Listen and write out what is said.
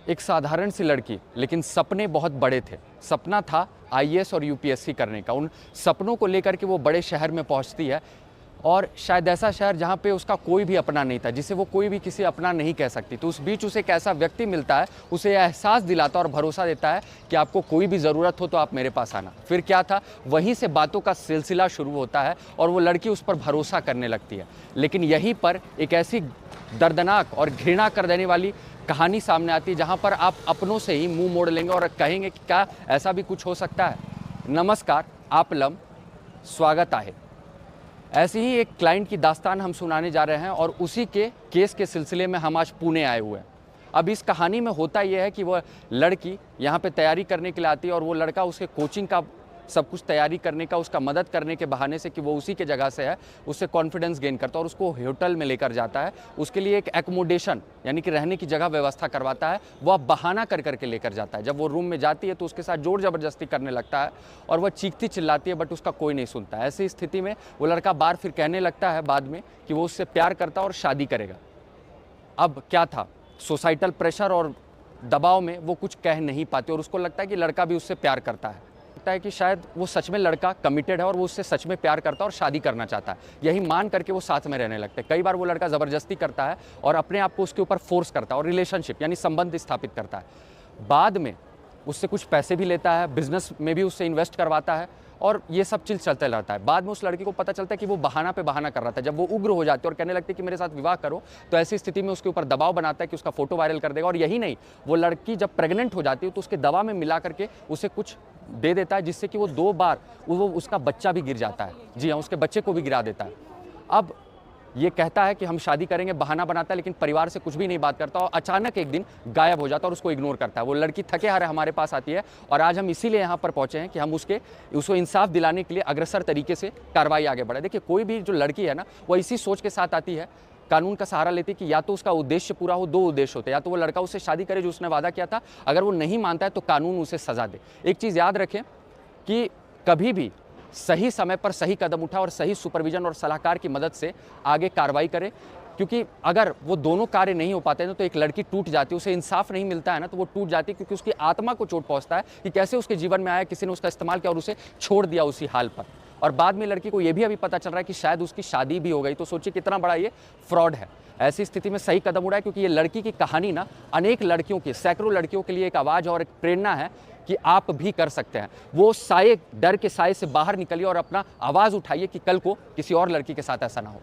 एक साधारण सी लड़की, लेकिन सपने बहुत बड़े थे। सपना था आईएएस और यूपीएससी करने का। उन सपनों को लेकर के वो बड़े शहर में पहुंचती है, और शायद ऐसा शहर जहाँ पे उसका कोई भी अपना नहीं था, जिसे वो कोई भी किसी अपना नहीं कह सकती। तो उस बीच उसे एक ऐसा व्यक्ति मिलता है, उसे एहसास दिलाता और भरोसा देता है कि आपको कोई भी ज़रूरत हो तो आप मेरे पास आना। फिर क्या था, वहीं से बातों का सिलसिला शुरू होता है और वो लड़की उस पर भरोसा करने लगती है। लेकिन यहीं पर एक ऐसी दर्दनाक और घृणा कर देने वाली कहानी सामने आती है, जहाँ पर आप अपनों से ही मुंह मोड़ लेंगे और कहेंगे कि क्या ऐसा भी कुछ हो सकता है। नमस्कार, आपलम, स्वागत है। ऐसी ही एक क्लाइंट की दास्तान हम सुनाने जा रहे हैं और उसी के केस के सिलसिले में हम आज पुणे आए हुए हैं। अब इस कहानी में होता यह है कि वह लड़की यहाँ पे तैयारी करने के लिए आती है और वो लड़का उसके कोचिंग का सब कुछ तैयारी करने का, उसका मदद करने के बहाने से कि वो उसी के जगह से है, उससे कॉन्फिडेंस गेन करता है और उसको होटल में लेकर जाता है। उसके लिए एक एकोमोडेशन यानी कि रहने की जगह व्यवस्था करवाता है। वह बहाना कर करके लेकर जाता है। जब वो रूम में जाती है तो उसके साथ जोर ज़बरदस्ती करने लगता है और वह चीखती चिल्लाती है, बट उसका कोई नहीं सुनता। ऐसी स्थिति में वो लड़का बार फिर कहने लगता है बाद में कि वो उससे प्यार करता है और शादी करेगा। अब क्या था, सोसाइटल प्रेशर और दबाव में वो कुछ कह नहीं पाती और उसको लगता है कि लड़का भी उससे प्यार करता है। लगता है कि शायद वो सच में लड़का कमिटेड है और वो उससे सच में प्यार करता है और शादी करना चाहता है। यही मान करके वो साथ में रहने लगते हैं। कई बार वो लड़का ज़बरदस्ती करता है और अपने आप को उसके ऊपर फोर्स करता है और रिलेशनशिप यानी संबंध स्थापित करता है। बाद में उससे कुछ पैसे भी लेता है, बिजनेस में भी उससे इन्वेस्ट करवाता है और ये सब चीज़ चलते रहता है। बाद में उस लड़की को पता चलता है कि वो बहाना पे बहाना कर रहा था। जब वो उग्र हो जाती है और कहने लगती है कि मेरे साथ विवाह करो, तो ऐसी स्थिति में उसके ऊपर दबाव बनाता है कि उसका फोटो वायरल कर देगा। और यही नहीं, वो लड़की जब प्रेग्नेंट हो जाती है तो उसके दवा में मिला करके उसे कुछ दे देता है, जिससे कि वो 2 बार वो उसका बच्चा भी गिर जाता है। जी हाँ, उसके बच्चे को भी गिरा देता है। अब ये कहता है कि हम शादी करेंगे, बहाना बनाता है, लेकिन परिवार से कुछ भी नहीं बात करता और अचानक एक दिन गायब हो जाता है और उसको इग्नोर करता है। वो लड़की थके हारे हमारे पास आती है और आज हम इसीलिए यहाँ पर पहुँचे हैं कि हम उसको इंसाफ दिलाने के लिए अग्रसर तरीके से कार्रवाई आगे बढ़े। देखिए, कोई भी जो लड़की है ना, वो इसी सोच के साथ आती है, कानून का सहारा लेती है कि या तो उसका उद्देश्य पूरा हो। 2 उद्देश्य होते हैं, या तो वो लड़का उससे शादी करे जो उसने वादा किया था, अगर वो नहीं मानता है तो कानून उसे सजा दे। एक चीज़ याद रखें कि कभी भी सही समय पर सही कदम उठा और सही सुपरविजन और सलाहकार की मदद से आगे कार्रवाई करें, क्योंकि अगर वो दोनों कार्य नहीं हो पाते हैं तो एक लड़की टूट जाती है, उसे इंसाफ नहीं मिलता है ना, तो वो टूट जाती है, क्योंकि उसकी आत्मा को चोट पहुंचता है कि कैसे उसके जीवन में आया, किसी ने उसका इस्तेमाल किया और उसे छोड़ दिया उसी हाल पर। और बाद में लड़की को ये भी अभी पता चल रहा है कि शायद उसकी शादी भी हो गई। तो सोचिए कितना बड़ा ये फ्रॉड है। ऐसी स्थिति में सही कदम उठाए, क्योंकि ये लड़की की कहानी ना अनेक लड़कियों की, सैकड़ों लड़कियों के लिए एक आवाज़ और एक प्रेरणा है कि आप भी कर सकते हैं। वो डर के साए से बाहर निकलिए और अपना आवाज़ उठाइए कि कल को किसी और लड़की के साथ ऐसा ना हो।